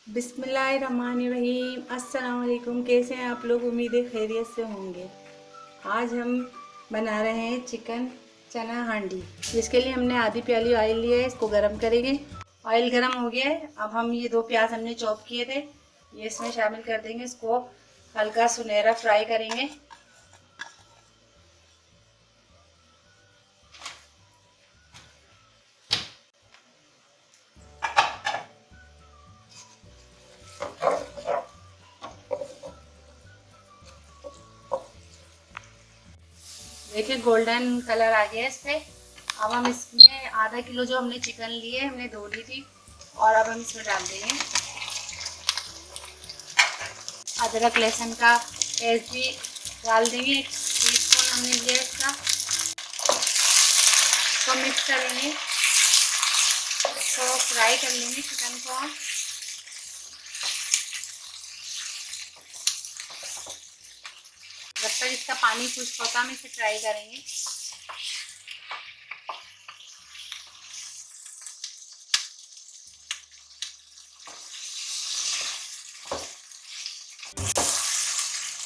बिस्मिल्लाहिर्रहमानिर्रहीम। अस्सलाम वालेकुम। कैसे हैं आप लोग? उम्मीद है खैरियत से होंगे। आज हम बना रहे हैं चिकन चना हांडी, जिसके लिए हमने आधी प्याली ऑयल लिया है। इसको गरम करेंगे। ऑयल गरम हो गया है। अब हम ये 2 प्याज हमने चॉप किए थे, ये इसमें शामिल कर देंगे। इसको हल्का सुनहरा फ्राई करेंगे। देखिए गोल्डन कलर आ गया है इस पे। अब हम इसमें आधा किलो जो हमने चिकन लिए हमने धो ली थी, और अब हम इसमें डाल देंगे। अदरक लहसुन का पेस्ट भी डाल देंगे, 1 टीस्पून हमने लिया इसका। इसको मिक्स करेंगे, इसको फ्राई कर लेंगे चिकन को। जब तक इसका पानी खुश्क होता हम इसे फ्राई करेंगे।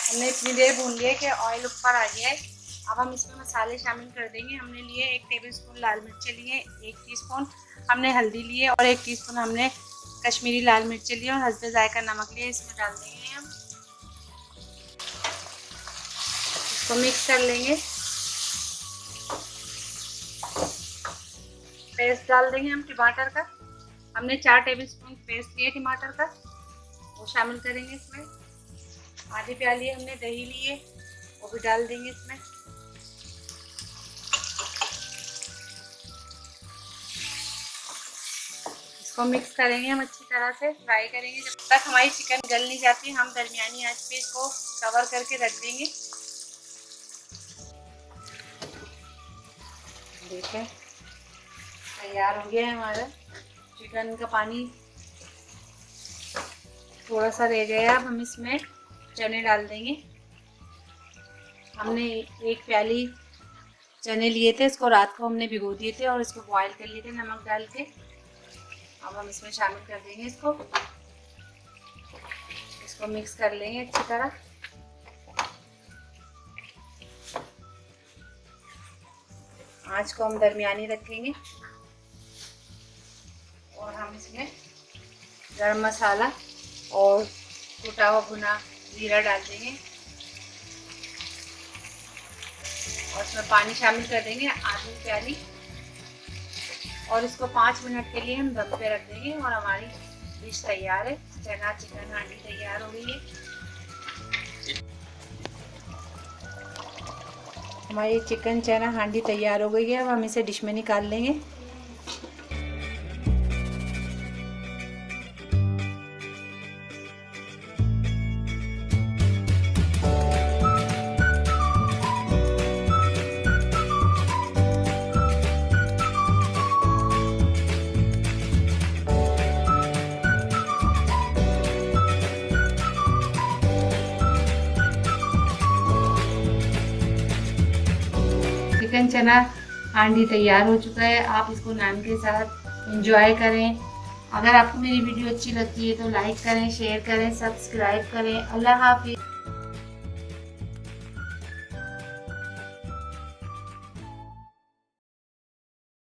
हमने इतनी देर भून लिया कि ऑयल ऊपर आ गया है। अब हम इसमें मसाले शामिल कर देंगे। हमने लिए 1 टेबलस्पून लाल मिर्च लिए, 1 टीस्पून हमने हल्दी लिए, और 1 टीस्पून हमने कश्मीरी लाल मिर्च लिए, और हस्बे जायका नमक लिए। इसमें डाल देंगे हम। इसको मिक्स कर लेंगे। पेस्ट डाल देंगे हम टमाटर का। हमने 4 टेबलस्पून पेस्ट लिए टमाटर का, वो शामिल करेंगे इसमें। आधी प्याली हमने दही लिए, वो भी डाल देंगे इसमें। इसको मिक्स करेंगे हम अच्छी तरह से, फ्राई करेंगे जब तक हमारी चिकन गल नहीं जाती। हम दरमियानी आंच पे इसको कवर करके रख देंगे। देखें तैयार हो गया है हमारा चिकन का। पानी थोड़ा सा रह गया। अब हम इसमें चने डाल देंगे। हमने 1 प्याली चने लिए थे, इसको रात को हमने भिगो दिए थे और इसको बॉईल कर लिए थे नमक डाल के। अब हम इसमें शामिल कर देंगे इसको मिक्स कर लेंगे अच्छी तरह। आंच को हम दरमियानी रखेंगे, और हम इसमें गरम मसाला और कुटा हुआ भुना जीरा डाल देंगे, और इसमें पानी शामिल कर देंगे आधी प्याली, और इसको 5 मिनट के लिए हम दम पे रख देंगे। और हमारी डिश तैयार है। चना चिकन हांडी तैयार हो गई है। हमारी चिकन चना हांडी तैयार हो गई है। अब हम इसे डिश में निकाल लेंगे। चिकन चना हांडी तैयार हो चुका है। आप इसको नान के साथ एंजॉय करें। अगर आपको मेरी वीडियो अच्छी लगती है तो लाइक करें, शेयर करें, सब्सक्राइब करें। अल्लाह हाफिज़।